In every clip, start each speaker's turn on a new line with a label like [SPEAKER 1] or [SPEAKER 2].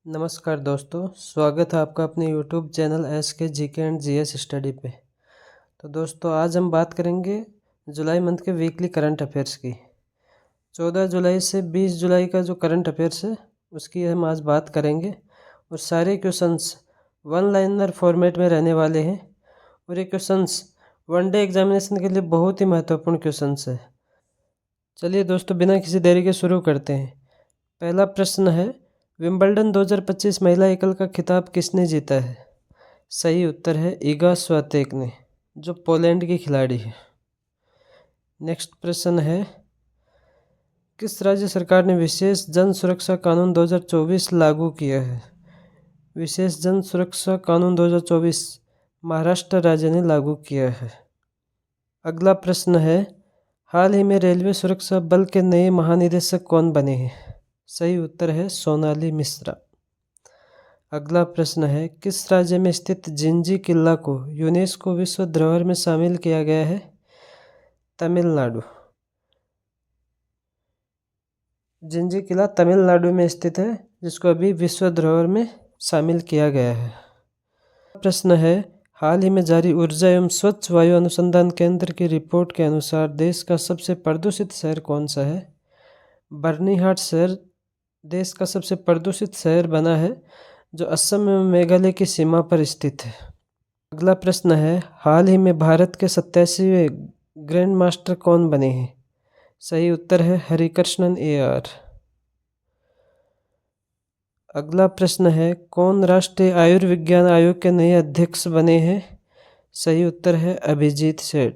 [SPEAKER 1] नमस्कार दोस्तों, स्वागत है आपका अपने YouTube channel SK GK and GS study पे। तो दोस्तों आज हम बात करेंगे जुलाई मंथ के वीकली करंट अफेयर्स की। 14 जुलाई से 20 जुलाई का जो करंट अफेयर्स है उसकी हम आज बात करेंगे और सारे क्वेश्चंस वन लाइनर फॉर्मेट में रहने वाले हैं और ये क्वेश्चंस वनडे एग्जामिनेशन के लिए बहुत ही महत्वपूर्ण क्वेश्चंस है। चलिए दोस्तों बिना किसी देरी के शुरू करते हैं। पहला प्रश्न है, विंबलडन 2025 महिला एकल का खिताब किसने जीता है? सही उत्तर है इगा स्विएटेक ने, जो पोलैंड की खिलाड़ी है। नेक्स्ट प्रश्न है, किस राज्य सरकार ने विशेष जन सुरक्षा कानून 2024 लागू किया है? विशेष जन सुरक्षा कानून 2024 महाराष्ट्र राज्य ने लागू किया है। अगला प्रश्न है, हाल ही में रेलवे सुरक्षा बल के नए महानिदेशक कौन बने हैं? सही उत्तर है सोनाली मिश्रा। अगला प्रश्न है, किस राज्य में स्थित जिंजी किला को यूनेस्को विश्व धरोहर में शामिल किया गया है? तमिलनाडु। जिंजी किला तमिलनाडु में स्थित है, जिसको अभी विश्व धरोहर में शामिल किया गया है। प्रश्न है, हाल ही में जारी ऊर्जा एवं स्वच्छ वायु अनुसंधान केंद्र की रिपोर्ट के अनुसार देश का सबसे प्रदूषित शहर कौन सा है? बर्निहाट शहर देश का सबसे प्रदूषित शहर बना है, जो असम एवं मेघालय की सीमा पर स्थित है। अगला प्रश्न है, हाल ही में भारत के 87वें ग्रैंड मास्टर कौन बने हैं? सही उत्तर है हरिकृष्णन AR। अगला प्रश्न है, कौन राष्ट्रीय आयुर्विज्ञान आयोग के नए अध्यक्ष बने हैं? सही उत्तर है अभिजीत सेठ।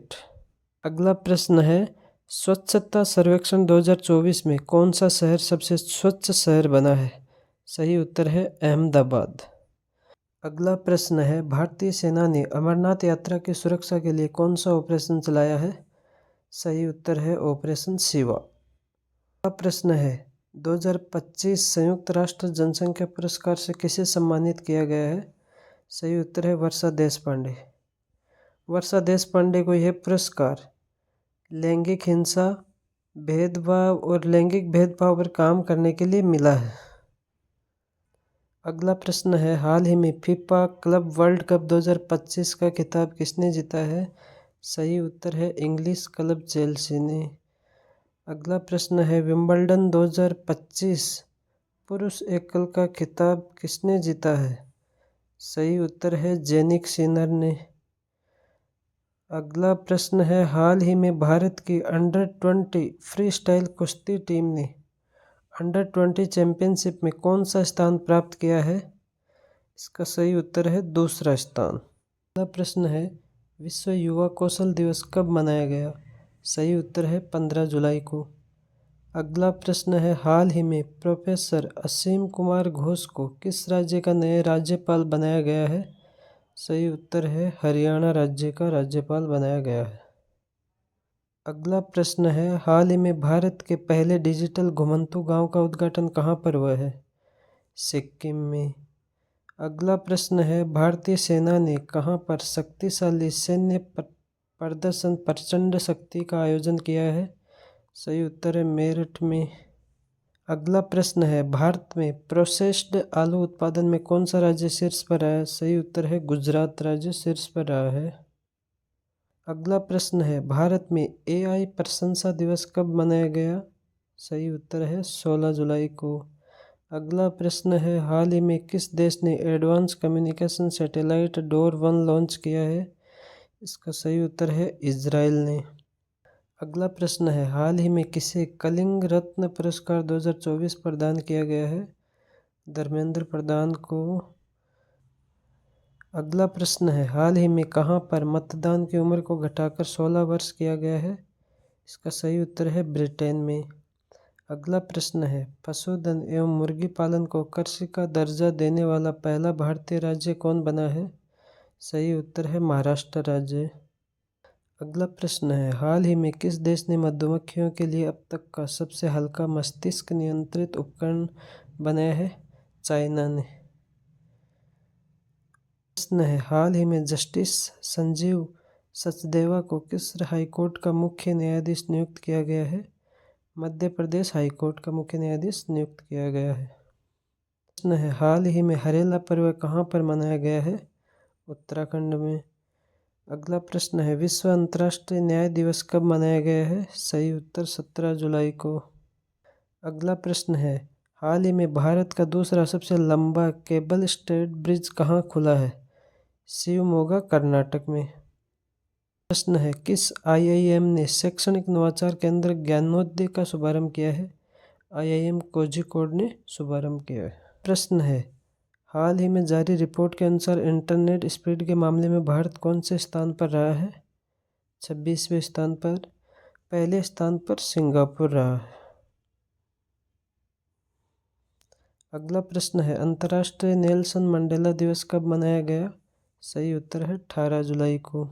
[SPEAKER 1] अगला प्रश्न है, स्वच्छता सर्वेक्षण 2024 में कौन सा शहर सबसे स्वच्छ शहर बना है? सही उत्तर है अहमदाबाद। अगला प्रश्न है, भारतीय सेना ने अमरनाथ यात्रा की सुरक्षा के लिए कौन सा ऑपरेशन चलाया है? सही उत्तर है ऑपरेशन शिवा। अगला प्रश्न है, 2025 संयुक्त राष्ट्र जनसंख्या पुरस्कार से किसे सम्मानित किया गया है? सही उत्तर है वर्षा देशपांडे। वर्षा देशपांडे को यह पुरस्कार लैंगिक हिंसा, भेदभाव और लैंगिक भेदभाव पर काम करने के लिए मिला है। अगला प्रश्न है, हाल ही में फीफा क्लब वर्ल्ड कप 2025 का खिताब किसने जीता है? सही उत्तर है इंग्लिश क्लब चेल्सी ने। अगला प्रश्न है, विंबलडन 2025 पुरुष एकल का खिताब किसने जीता है? सही उत्तर है जेनिक सिनर ने। अगला प्रश्न है, हाल ही में भारत की अंडर 20 फ्री स्टाइल कुश्ती टीम ने अंडर 20 चैंपियनशिप में कौन सा स्थान प्राप्त किया है? इसका सही उत्तर है दूसरा स्थान। अगला प्रश्न है, विश्व युवा कौशल दिवस कब मनाया गया? सही उत्तर है 15 जुलाई को। अगला प्रश्न है, हाल ही में प्रोफेसर असीम कुमार घोष को किस राज्य का नया राज्यपाल बनाया गया है? सही उत्तर है हरियाणा राज्य का राज्यपाल बनाया गया है। अगला प्रश्न है, हाल ही में भारत के पहले डिजिटल घुमंतू गांव का उद्घाटन कहाँ पर हुआ है? सिक्किम में। अगला प्रश्न है, भारतीय सेना ने कहाँ पर शक्तिशाली सैन्य प्रदर्शन प्रचंड शक्ति का आयोजन किया है? सही उत्तर है मेरठ में। अगला प्रश्न है, भारत में प्रोसेस्ड आलू उत्पादन में कौन सा राज्य शीर्ष पर रहा है? सही उत्तर है गुजरात राज्य शीर्ष पर रहा है। अगला प्रश्न है, भारत में AI प्रशंसा दिवस कब मनाया गया? सही उत्तर है 16 जुलाई को। अगला प्रश्न है, हाल ही में किस देश ने advance communication satellite DOR-1 launch किया है? इसका सही उत्तर है इजराइल ने। अगला प्रश्न है, हाल ही में किसे कलिंग रत्न पुरस्कार 2024 प्रदान किया गया है? धर्मेंद्र प्रधान को। अगला प्रश्न है, हाल ही में कहाँ पर मतदान की उम्र को घटाकर 16 वर्ष किया गया है? इसका सही उत्तर है ब्रिटेन में। अगला प्रश्न है, पशुधन एवं मुर्गी पालन को कृषि का दर्जा देने वाला पहला भारतीय राज्य कौन बना है? सही उत्तर है महाराष्ट्र राज्य। अगला प्रश्न है, हाल ही में किस देश ने मधुमक्खियों के लिए अब तक का सबसे हल्का मस्तिष्क नियंत्रित उपकरण बनाया है? चाइना ने। प्रश्न है, हाल ही में जस्टिस संजीव सचदेवा को किस हाईकोर्ट का मुख्य न्यायाधीश नियुक्त किया गया है? मध्य प्रदेश हाईकोर्ट का मुख्य न्यायाधीश नियुक्त किया गया है। प्रश्न है, हाल ही में हरेला पर्व कहाँ पर मनाया गया है? उत्तराखंड में। अगला प्रश्न है, विश्व अंतर्राष्ट्रीय न्याय दिवस कब मनाया गया है? सही उत्तर 17 जुलाई को। अगला प्रश्न है, हाल ही में भारत का दूसरा सबसे लंबा केबल स्टेड ब्रिज कहाँ खुला है? शिवमोगा, कर्नाटक में। प्रश्न है, किस आईआईएम ने शैक्षणिक नवाचार केंद्र ज्ञानोदय का शुभारंभ किया है? आईआईएम कोझिकोड ने शुभारंभ किया है। प्रश्न है, हाल ही में जारी रिपोर्ट के अनुसार इंटरनेट स्पीड के मामले में भारत कौन से स्थान पर रहा है? 26वें स्थान पर। पहले स्थान पर सिंगापुर रहा है। अगला प्रश्न है, अंतर्राष्ट्रीय नेल्सन मंडेला दिवस कब मनाया गया? सही उत्तर है 18 जुलाई को।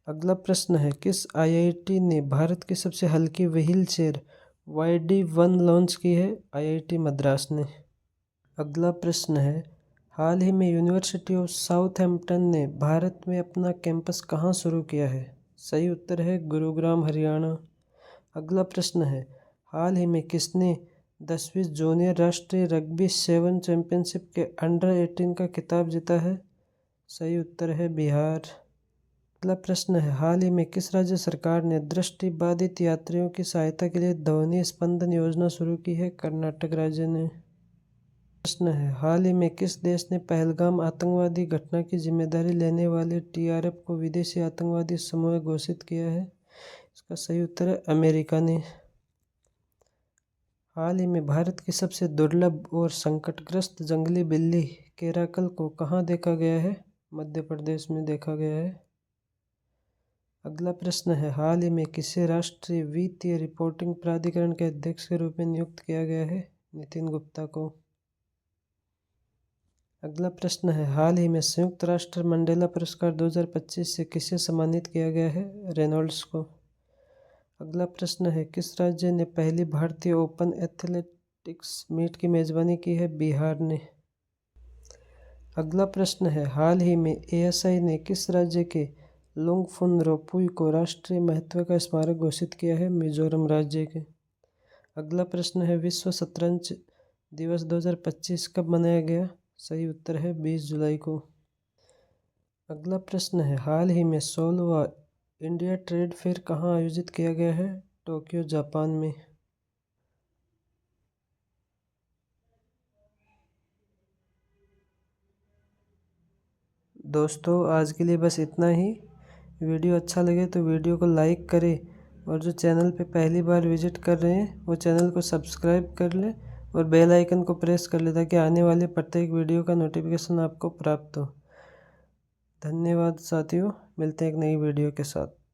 [SPEAKER 1] अगला प्रश्न है, किस आईआईटी ने भारत की सबसे हल्की व्हील चेयर YD1 लॉन्च की है? आईआईटी मद्रास ने। अगला प्रश्न है, हाल ही में यूनिवर्सिटी ऑफ साउथहैम्पटन ने भारत में अपना कैंपस कहाँ शुरू किया है? सही उत्तर है गुरुग्राम, हरियाणा। अगला प्रश्न है, हाल ही में किसने 10वीं जूनियर राष्ट्रीय रग्बी 7 चैंपियनशिप के अंडर 18 का खिताब जीता है? सही उत्तर है बिहार। अगला प्रश्न है, हाल ही में किस राज्य सरकार ने दृष्टिबाधित यात्रियों की सहायता के लिए ध्वनि स्पंदन योजना शुरू की है? कर्नाटक राज्य ने। प्रश्न है, हाल ही में किस देश ने पहलगाम आतंकवादी घटना की जिम्मेदारी लेने वाले TRF को विदेशी आतंकवादी समूह घोषित किया है? इसका सही उत्तर है अमेरिका ने। हाल ही में भारत की सबसे दुर्लभ और संकटग्रस्त जंगली बिल्ली केराकल को कहाँ देखा गया है? मध्य प्रदेश में देखा गया है। अगला प्रश्न है, हाल ही में किसे राष्ट्रीय वित्तीय रिपोर्टिंग प्राधिकरण के अध्यक्ष के रूप में नियुक्त किया गया है? नितिन गुप्ता को। अगला प्रश्न है, हाल ही में संयुक्त राष्ट्र मंडेला पुरस्कार 2025 से किसे सम्मानित किया गया है? रेनॉल्ड्स को। अगला प्रश्न है, किस राज्य ने पहली भारतीय ओपन एथलेटिक्स मीट की मेजबानी की है? बिहार ने। अगला प्रश्न है, हाल ही में ASI ने किस राज्य के लुंगफुन रोपुई को राष्ट्रीय महत्व का स्मारक घोषित किया है? मिजोरम राज्य के। अगला प्रश्न है, विश्व शतरंज दिवस 2025 कब मनाया गया? सही उत्तर है 20 जुलाई को। अगला प्रश्न है, हाल ही में 16वां इंडिया ट्रेड फेयर कहाँ आयोजित किया गया है? टोक्यो, जापान में। दोस्तों, आज के लिए बस इतना ही। वीडियो अच्छा लगे तो वीडियो को लाइक करें और जो चैनल पे पहली बार विजिट कर रहे हैं वो चैनल को सब्सक्राइब कर लें और बेल आइकन को प्रेस कर लें ताकि आने वाले प्रत्येक वीडियो का नोटिफिकेशन आपको प्राप्त हो। धन्यवाद साथियों, मिलते हैं एक नई वीडियो के साथ।